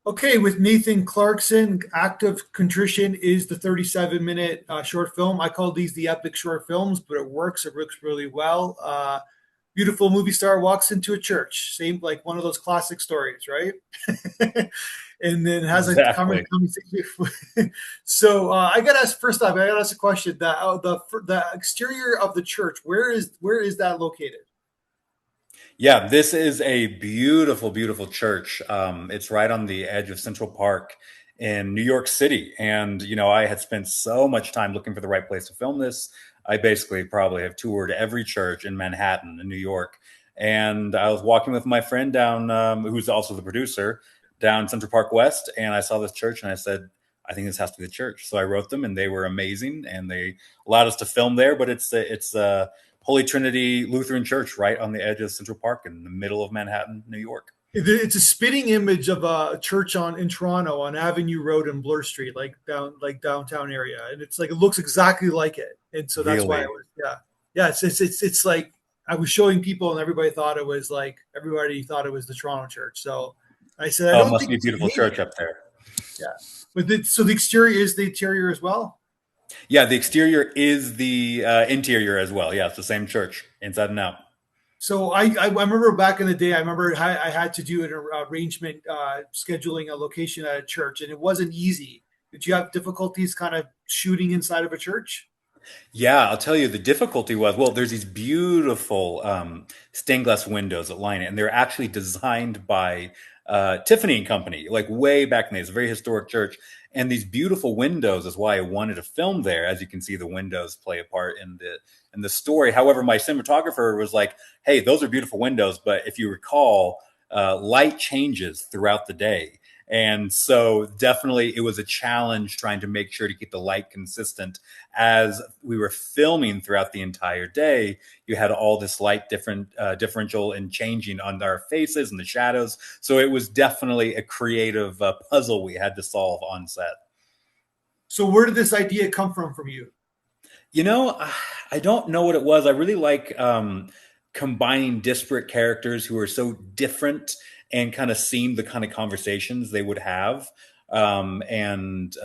Okay, with Nathan Clarkson, Actof Contrition is the 37-minute short film. I call these the epic short films, but it works. It works really well. Beautiful movie star walks into a church, same like one of those classic stories, right? And then has a Exactly. conversation. So I got to ask first off. I got to ask a question. The exterior of the church, where is that located? Yeah, this is a beautiful, beautiful church. It's right on the edge of Central Park in New York City. And, I had spent so much time looking for the right place to film this. I basically probably have toured every church in Manhattan, in New York. And I was walking with my friend down, who's also the producer, down Central Park West. And I saw this church and I said, I think this has to be the church. So I wrote them and they were amazing and they allowed us to film there. But it's Holy Trinity Lutheran Church right on the edge of Central Park in the middle of Manhattan, New York. It's a spitting image of a church in Toronto on Avenue Road and Bloor Street, like downtown area, and it's like it looks exactly like it, and so that's why I Really? was yeah. It's like I was showing people, and everybody thought it was the Toronto church. So I said I Oh, it don't must think be a it's beautiful church Canadian. up there. Yeah, but so the exterior is the interior as well. Yeah, the exterior is the interior as well. Yeah, it's the same church, inside and out. So I remember back in the day, I remember I had to do an arrangement scheduling a location at a church, and it wasn't easy. Did you have difficulties kind of shooting inside of a church? Yeah, I'll tell you the difficulty was, well, there's these beautiful stained glass windows that line it, and they're actually designed by Tiffany and Company, like way back in the day. It's a very historic church. And these beautiful windows is why I wanted to film there. As you can see, the windows play a part in the story. However, my cinematographer was like, "Hey, those are beautiful windows, but if you recall, light changes throughout the day." And so definitely it was a challenge trying to make sure to keep the light consistent as we were filming throughout the entire day. You had all this light differential and changing on our faces and the shadows. So it was definitely a creative puzzle we had to solve on set. So where did this idea come from you? You know, I don't know what it was. I really like combining disparate characters who are so different and kind of seeing the kind of conversations they would have. And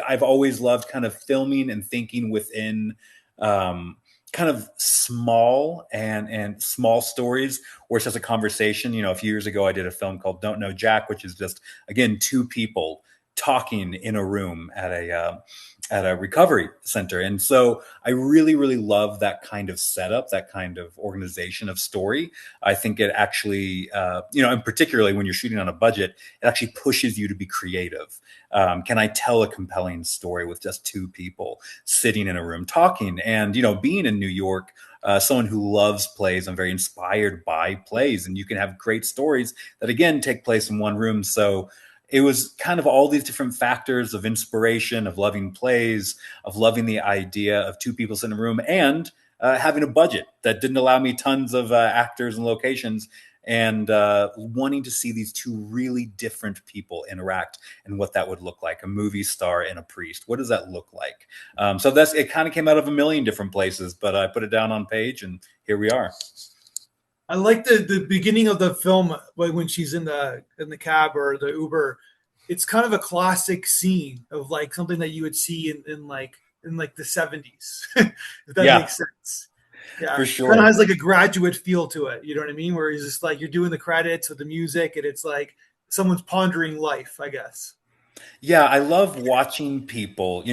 I've always loved kind of filming and thinking within kind of small and small stories where it's just a conversation. A few years ago, I did a film called Don't Know Jack, which is just, again, two people talking in a room at a recovery center. And so I really, really love that kind of setup, that kind of organization of story. I think it actually, and particularly when you're shooting on a budget, it actually pushes you to be creative. Can I tell a compelling story with just two people sitting in a room talking? And, being in New York, someone who loves plays, I'm very inspired by plays, and you can have great stories that, again, take place in one room. So it was kind of all these different factors of inspiration, of loving plays, of loving the idea of two people sitting in a room, and having a budget that didn't allow me tons of actors and locations, and wanting to see these two really different people interact and what that would look like, a movie star and a priest. What does that look like? So it kind of came out of a million different places, but I put it down on page, and here we are. I like the beginning of the film when she's in the cab or the Uber. It's kind of a classic scene of like something that you would see in the 70s, if that Yeah, makes sense. Yeah, for kind of sure. has like a graduate feel to it. You know what I mean? Where he's just like you're doing the credits with the music, and it's like someone's pondering life, I guess. Yeah, I love watching people.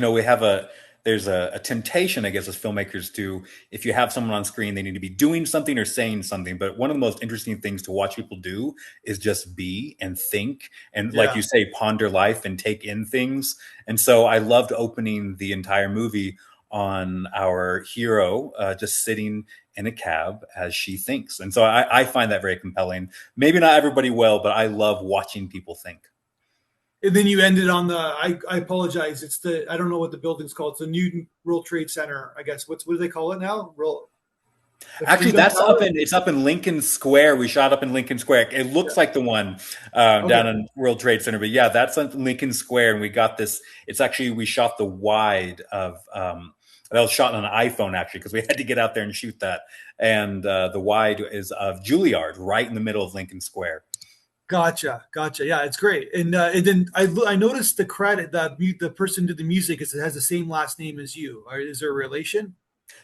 There's a temptation, I guess, as filmmakers to, if you have someone on screen, they need to be doing something or saying something. But one of the most interesting things to watch people do is just be and think and, like you Yeah. say, ponder life and take in things. And so I loved opening the entire movie on our hero just sitting in a cab as she thinks. And so I find that very compelling. Maybe not everybody will, but I love watching people think. And then you ended on I apologize. I don't know what the building's called. It's the New World Trade Center, I guess. What do they call it now? The Actually, Freedom Tower? it's up in Lincoln Square. We shot up in Lincoln Square. It Yeah. looks like the one Okay. down in World Trade Center, but yeah, that's in Lincoln Square. And we got this. It's actually we shot the wide of that was shot on an iPhone actually because we had to get out there and shoot that. And the wide is of Juilliard, right in the middle of Lincoln Square. Gotcha. Yeah, it's great. And then I noticed the credit that the person did the music is it has the same last name as you. Is there a relation?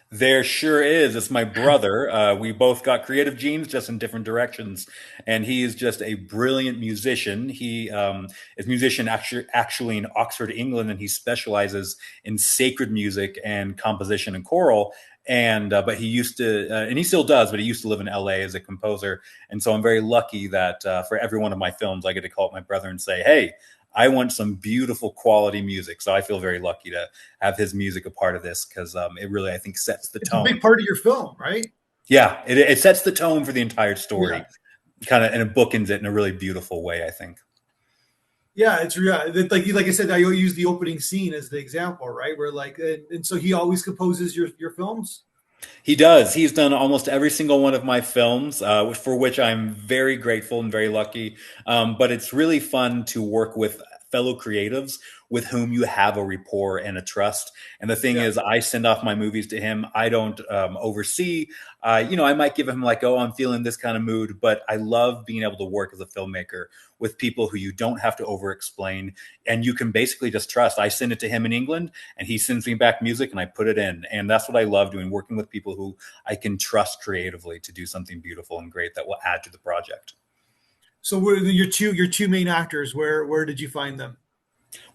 There sure is. It's my brother. We both got creative genes, just in different directions, and he is just a brilliant musician. He is a musician actually in Oxford, England, and he specializes in sacred music and composition and choral. And but he used to, and he still does, but he used to live in LA as a composer. And so I'm very lucky that for every one of my films, I get to call up my brother and say, "Hey, I want some beautiful quality music." So I feel very lucky to have his music a part of this because it really, I think, sets the It's a tone. big part of your film, right? Yeah, it sets the tone for the entire story, Yeah. kind of, and it bookends it in a really beautiful way, I think. Yeah, like I said, I use the opening scene as the example, right? Where like, and so he always composes your films. He does. He's done almost every single one of my films, for which I'm very grateful and very lucky. But it's really fun to work with fellow creatives with whom you have a rapport and a trust. And the thing Yeah. is, I send off my movies to him. I don't oversee. I might give him like, "Oh, I'm feeling this kind of mood," but I love being able to work as a filmmaker with people who you don't have to over explain and you can basically just trust. I send it to him in England and he sends me back music and I put it in. And that's what I love doing, working with people who I can trust creatively to do something beautiful and great that will add to the project. So where your two main actors? Where did you find them?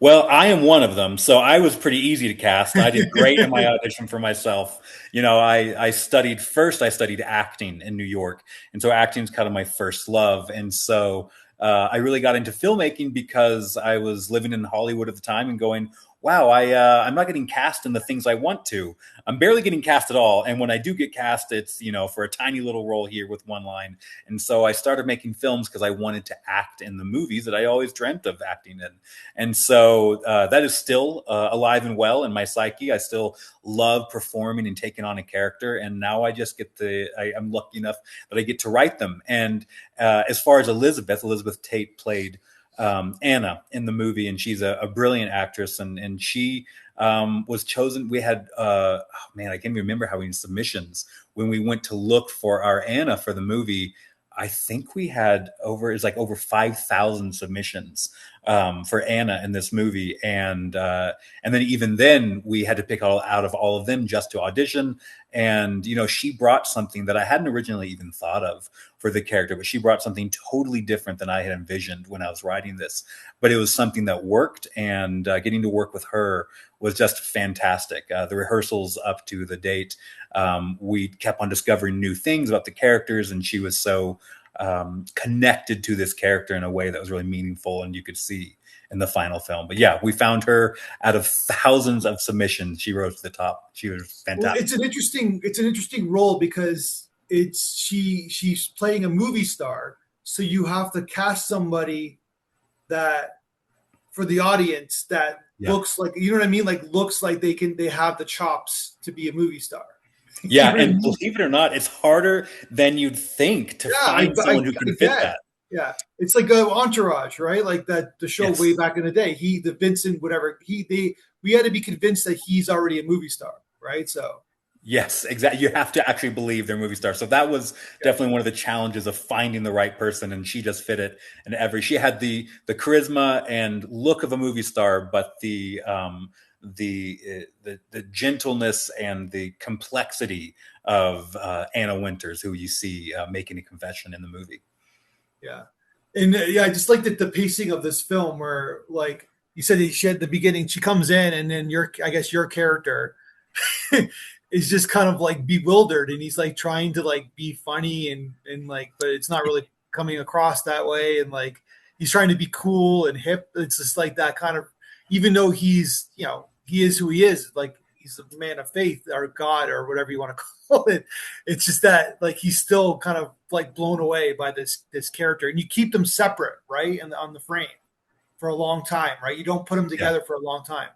Well, I am one of them, so I was pretty easy to cast. I did great in my audition for myself. I studied first. I studied acting in New York, and so acting is kind of my first love. And so I really got into filmmaking because I was living in Hollywood at the time and going, "Wow, I'm not getting cast in the things I want to. I'm barely getting cast at all. And when I do get cast, it's for a tiny little role here with one line." And so I started making films because I wanted to act in the movies that I always dreamt of acting in. And so that is still alive and well in my psyche. I still love performing and taking on a character. And now I just I'm lucky enough that I get to write them. And as far as Elizabeth Tate played Anna in the movie, and she's a brilliant actress. And she was chosen. We had, oh man, I can't even remember how many submissions when we went to look for our Anna for the movie. I think we had over 5,000 submissions for Anna in this movie, and then even then we had to pick out of all of them just to audition. And she brought something that I hadn't originally even thought of for the character, but she brought something totally different than I had envisioned when I was writing this. But it was something that worked, and getting to work with her was just fantastic. The rehearsals up to the date, we kept on discovering new things about the characters, and she was so connected to this character in a way that was really meaningful, and you could see in the final film. But yeah, we found her out of thousands of submissions. She rose to the top. She was Well, fantastic. it's an interesting role because she's playing a movie star, so you have to cast somebody that for the audience that Yeah. looks like what I mean, like looks like they have the chops to be a movie star. You Yeah, know what I and mean? believe it or not, it's harder than you'd think to Yeah, I, find I, someone who I can fit get. that. Yeah, it's like a Entourage, right? Like that the show way Yes. back in the day. The Vincent, whatever we had to be convinced that he's already a movie star, right? So Yes, exactly. You have to actually believe they're movie stars. So that was yeah, definitely one of the challenges of finding the right person, and she just fit it. And she had the charisma and look of a movie star, but the gentleness and the complexity of Anna Winters, who you see making a confession in the movie. yeah, and yeah, I just like the pacing of this film where like you said she at the beginning she comes in and then I guess your character is just kind of like bewildered and he's like trying to like be funny and like but it's not really coming across that way and like he's trying to be cool and hip. It's just like that kind of even though he is who he is, like he's a man of faith or God or whatever you want to call it. It's just that like he's still kind of like blown away by this character and you keep them separate, right? And on the frame for a long time, right? You don't put them Yeah. together for a long time.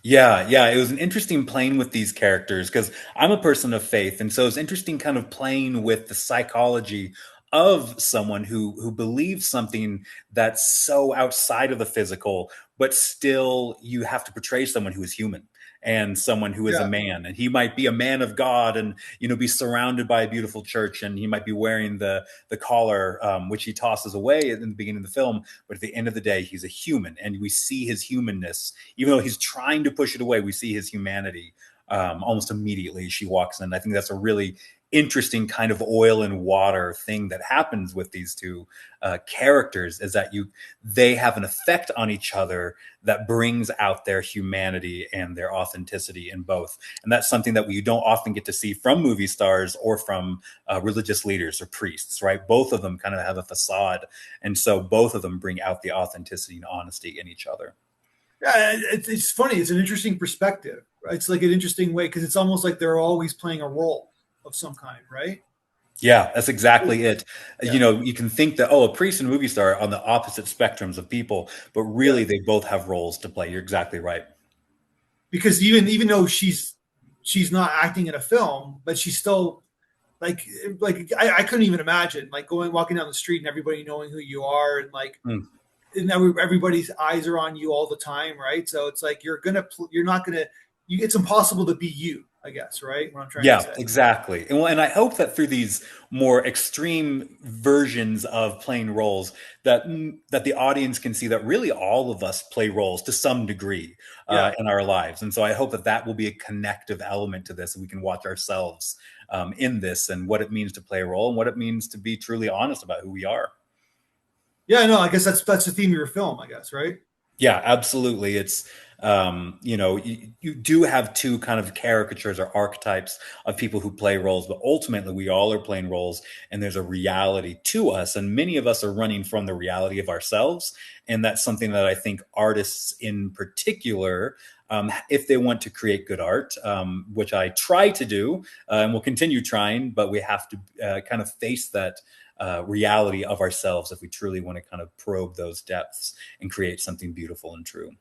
Yeah. It was an interesting playing with these characters because I'm a person of faith, and so it's interesting kind of playing with the psychology of someone who believes something that's so outside of the physical, but still you have to portray someone who is human. and someone who is a Yeah. man, and he might be a man of God and be surrounded by a beautiful church, and he might be wearing the collar, which he tosses away in the beginning of the film, but at the end of the day he's a human, and we see his humanness. Even though he's trying to push it away, we see his humanity almost immediately as she walks in. I think that's a really interesting kind of oil and water thing that happens with these two characters, is that they have an effect on each other that brings out their humanity and their authenticity in both. And that's something that we don't often get to see from movie stars or from religious leaders or priests, right? Both of them kind of have a facade, and so both of them bring out the authenticity and honesty in each other. Yeah, it's funny. It's an interesting perspective. Right? It's like an interesting way because it's almost like they're always playing a role of some kind, right? Yeah, that's exactly it. Yeah, You can think that, a priest and a movie star are on the opposite spectrums of people, but yeah. really they both have roles to play. You're exactly right. Because even though she's not acting in a film, but she's still like I couldn't even imagine like walking down the street and everybody knowing who you are and like Mm. and everybody's eyes are on you all the time, right? So it's like you're not gonna it's impossible to be you, I guess, right? What I'm trying to Yeah, say. exactly. And I hope that through these more extreme versions of playing roles, that the audience can see that really all of us play roles to some degree Yeah. in our lives. And so I hope that that will be a connective element to this, and we can watch ourselves in this, and what it means to play a role, and what it means to be truly honest about who we are. Yeah, no, I guess that's the theme of your film, I guess, right? Yeah, absolutely. It's you do have two kind of caricatures or archetypes of people who play roles, but ultimately we all are playing roles, and there's a reality to us, and many of us are running from the reality of ourselves, and that's something that I think artists in particular, if they want to create good art, which I try to do, and will continue trying, but we have to kind of face that reality of ourselves if we truly want to kind of probe those depths and create something beautiful and true.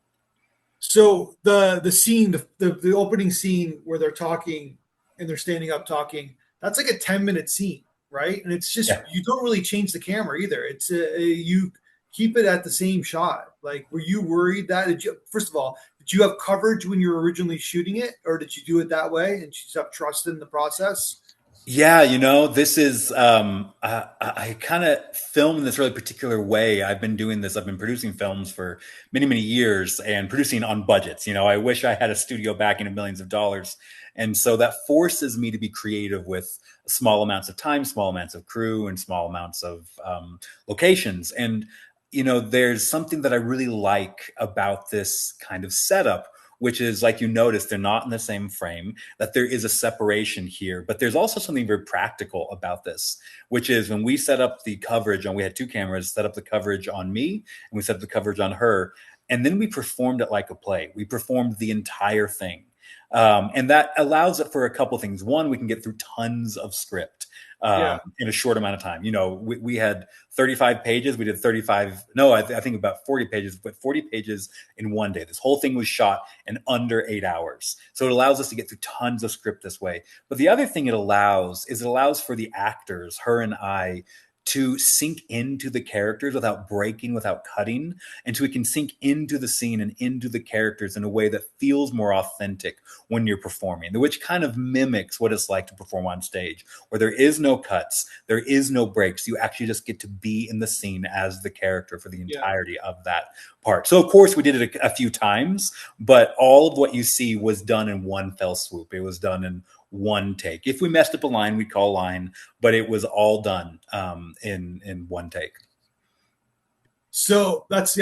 So the scene, the opening scene where they're talking and they're standing up talking, that's like a 10-minute scene, right? And it's just Yeah. you don't really change the camera either. It's you keep it at the same shot. Like, were you worried that first of all, did you have coverage when you were originally shooting it, or did you do it that way and just have trust in the process? Yeah, this is I kind of film in this really particular way. I've been doing this. I've been producing films for many, many years, and producing on budgets. I wish I had a studio backing of millions of dollars, and so that forces me to be creative with small amounts of time, small amounts of crew, and small amounts of locations. And there's something that I really like about this kind of setup, which is, like you noticed, they're not in the same frame, that there is a separation here. But there's also something very practical about this, which is when we set up the coverage we had two cameras, set up the coverage on me, and we set up the coverage on her. And then we performed it like a play. We performed the entire thing. And that allows it for a couple things. One, we can get through tons of script Yeah, in a short amount of time. We had 35 pages. We did 35. No, I think about 40 pages, but 40 pages in one day. This whole thing was shot in under 8 hours. So it allows us to get through tons of script this way. But the other thing it allows for the actors, her and I, to sink into the characters without breaking, without cutting, and so we can sink into the scene and into the characters in a way that feels more authentic when you're performing, which kind of mimics what it's like to perform on stage, where there is no cuts, there is no breaks. You actually just get to be in the scene as the character for the yeah, entirety of that part. So, of course, we did it a few times, but all of what you see was done in one fell swoop. It was done in one take. If we messed up a line, we'd call a line, but it was all done in one take. so that's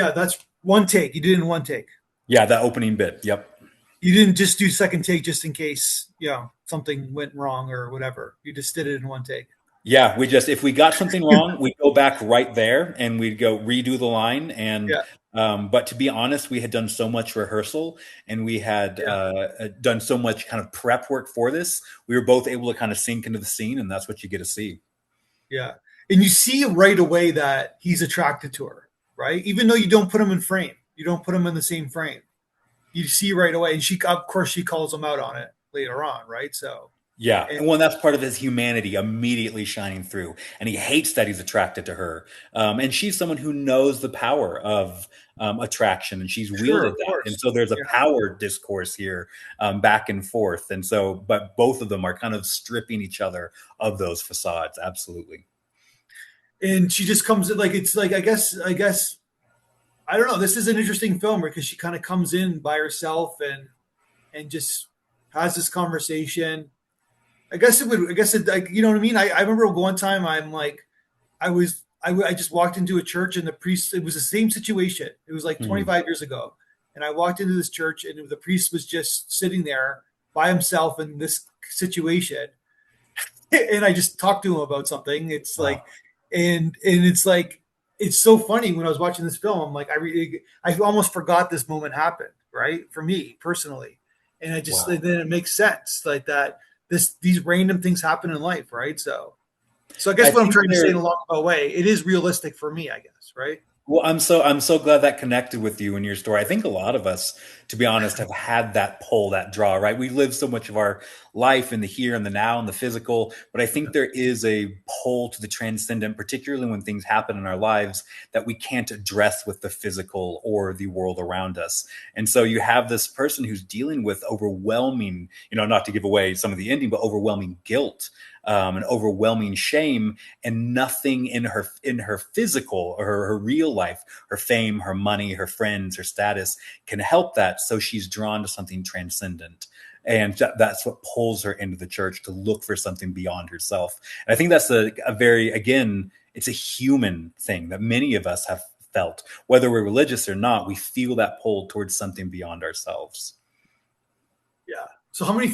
one take. You did it in one take. Yeah, that opening bit. Yep. You didn't just do second take just in case something went wrong or whatever. You just did it in one take. Yeah, if we got something wrong, we'd go back right there and we'd go redo the line. And Yeah, but to be honest, we had done so much rehearsal, and we had yeah, done so much kind of prep work for this. We were both able to kind of sink into the scene, and that's what you get to see. yeah. And you see right away that he's attracted to her, right? Even though you don't put him in frame, you don't put him in the same frame. You see right away, and of course, she calls him out on it later on, right? So Yeah, And and well, that's part of his humanity immediately shining through, and he hates that he's attracted to her. And she's someone who knows the power of attraction, and she's sure, wielded of that. And course. so there's a Yeah. power discourse here, back and forth. And so, but both of them are kind of stripping each other of those facades. Absolutely. And she just comes in like it's like I guess I don't know. This is an interesting film because she kind of comes in by herself and just has this conversation. I guess it would. I guess it. Like, you know what I mean. I remember one time I'm like I just walked into a church and the priest. It was the same situation. It was like Mhm. 25 years ago, and I walked into this church and the priest was just sitting there by himself in this situation, and I just talked to him about something. It's Wow. like, and it's like it's so funny when I was watching this film. I'm like, I almost forgot this moment happened, right? For me personally, and I just Wow. and then it makes sense like that. These random things happen in life, right? So I I guess what I'm think trying to say in there. a long way, it is realistic for me, I guess, right? Well, I'm so glad that connected with you in your story. I think a lot of us, to be honest, have had that pull, that draw, right? We live so much of our life in the here and the now and the physical, but I think there is a pull to the transcendent, particularly when things happen in our lives that we can't address with the physical or the world around us. And so you have this person who's dealing with overwhelming, not to give away some of the ending, but overwhelming guilt, and overwhelming shame, and nothing in her physical or her real life, her fame, her money, her friends, her status can help that. So she's drawn to something transcendent. And that's what pulls her into the church, to look for something beyond herself. And I think that's a very, again, it's a human thing that many of us have felt. Whether we're religious or not, we feel that pull towards something beyond ourselves. Yeah. So how many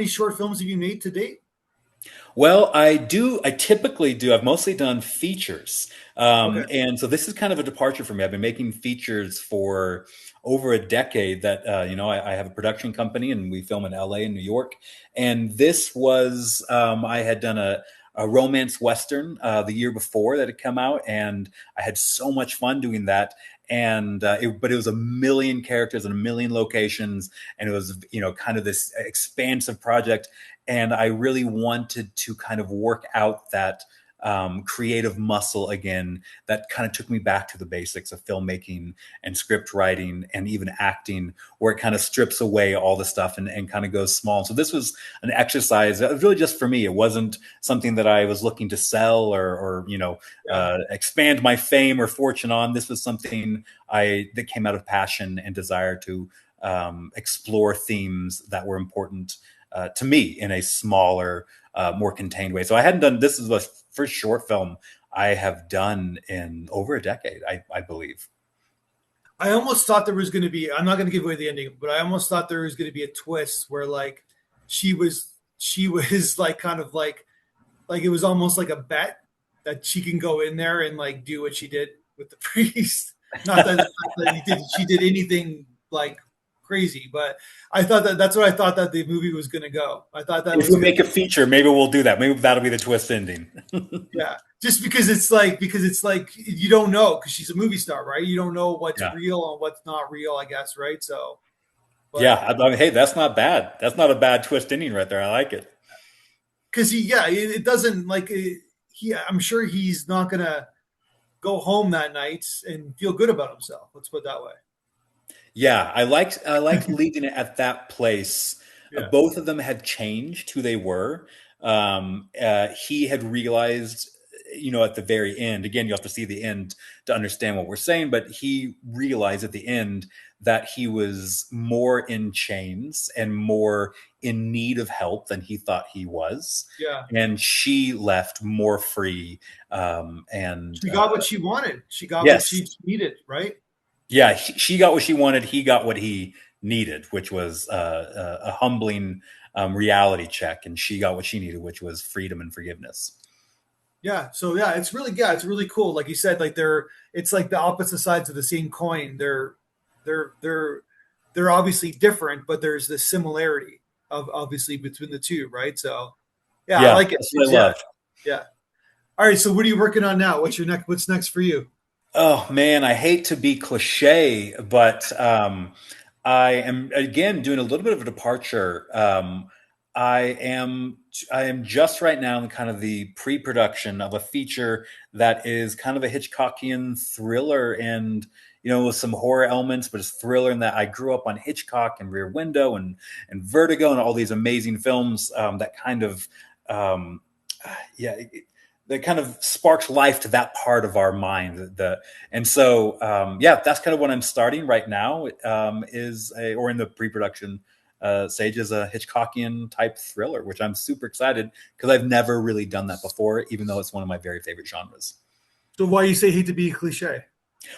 short films have you made to date? Well, I typically do. I've mostly done features. Okay. And so this is kind of a departure for me. I've been making features for over a decade. I have a production company and we film in LA and New York. And this was, I had done a romance Western the year before that had come out. And I had so much fun doing that. But it was a million characters and a million locations. And it was, kind of this expansive project, and I really wanted to kind of work out that creative muscle again. That kind of took me back to the basics of filmmaking and script writing and even acting, where it kind of strips away all the stuff and kind of goes small. So this was an exercise that was really just for me. It wasn't something that I was looking to sell Yeah. expand my fame or fortune on. This was something that came out of passion and desire to explore themes that were important to me in a smaller, more contained way. So I hadn't done this is the first short film I have done in over a decade, I believe. I almost thought there was going to be. I'm not going to give away the ending, but I almost thought there was going to be a twist where like she was like kind of like it was almost like a bet that she can go in there and like do what she did with the priest. Not that she did anything like crazy, but I thought that's what I thought that the movie was going to go. I thought that If was we going to make a be feature, maybe we'll do that. Maybe that'll be the twist ending. yeah. Just because it's like you don't know because she's a movie star, right? You don't know what's Yeah. real and what's not real, I guess, right? So, Yeah. but I mean, hey, that's not bad. That's not a bad twist ending right there. I like it. because it doesn't like I'm sure he's not gonna go home that night and feel good about himself. Let's put it that way. Yeah, I liked leaving it at that place. Yeah, Both of them had changed who they were. He had realized, at the very end. Again, you have to see the end to understand what we're saying. But he realized at the end that he was more in chains and more in need of help than he thought he was, yeah. and she left more free. And She got what she wanted. She got what yes, she needed, right? yeah, she got what she wanted. He got what he needed, which was a humbling reality check, and she got what she needed, which was freedom and forgiveness. Yeah. So it's really cool. Like you said, like it's like the opposite sides of the same coin. They're they're they're obviously different, but there's this similarity of obviously between the two, right? So yeah, I Yeah, like it. that's what I Yeah, love. yeah. All right. So what are you working on now? What's next for you? Oh man, I hate to be cliche, but I am again doing a little bit of a departure. I am I am just right now in kind of the pre-production of a feature that is kind of a Hitchcockian thriller and with some horror elements, but it's thriller in that I grew up on Hitchcock and Rear Window and Vertigo and all these amazing films that kind of um, yeah. That kind of sparks life to that part of our mind. And so yeah, that's kind of what I'm starting right now. Or in the pre-production Sage is a Hitchcockian type thriller, which I'm super excited because I've never really done that before, even though it's one of my very favorite genres. So why you say hate to be a cliche?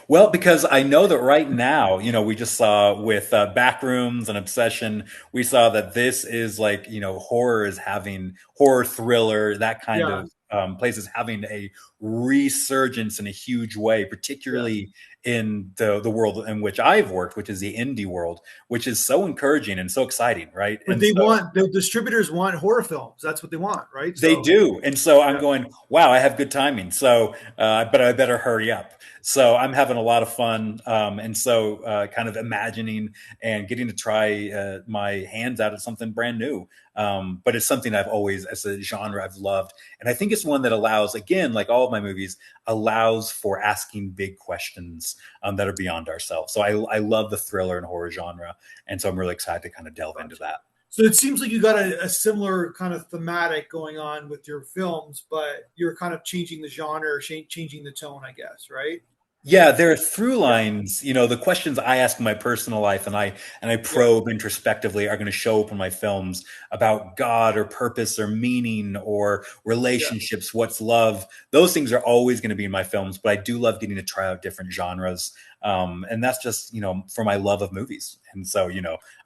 Well, because I know that right now, we just saw with Backrooms and Obsession, we saw that this is like, horror thriller, that kind Yeah, of place is having a resurgence in a huge way, yeah. particularly in the world in which I've worked, which is the indie world, which is so encouraging and so exciting, right? But And they so want the distributors want horror films. That's what they want, right? they So do. And so I'm yeah, going, wow, I have good timing. So, but I better hurry up. So I'm having a lot of fun. And so kind of imagining and getting to try my hands out at something brand new. But it's something I've always, as a genre, I've loved. And I think it's one that allows, again, like all of my movies, allows for asking big questions that are beyond ourselves. So I love the thriller and horror genre. And so I'm really excited to kind of delve into gotcha. that. So it seems like you got a similar kind of thematic going on with your films, but you're kind of changing the genre, or changing the tone, I guess, right? Yeah, there are through Yeah, lines. The questions I ask in my personal life and I yeah, probe introspectively are going to show up in my films about God or purpose or meaning or yeah. relationships, what's love. Those things are always going to be in my films, but I do love getting to try out different genres. And that's just, for my love of movies. And so,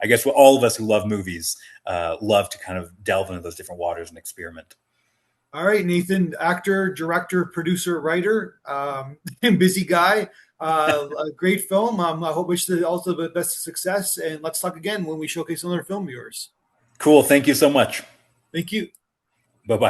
I guess all of us who love movies love to kind of delve into those different waters and experiment. All right, Nathan, actor, director, producer, writer, busy guy. A great film. I hope wish you also the best of success. And let's talk again when we showcase another film of yours. Cool. Thank you so much. Thank you.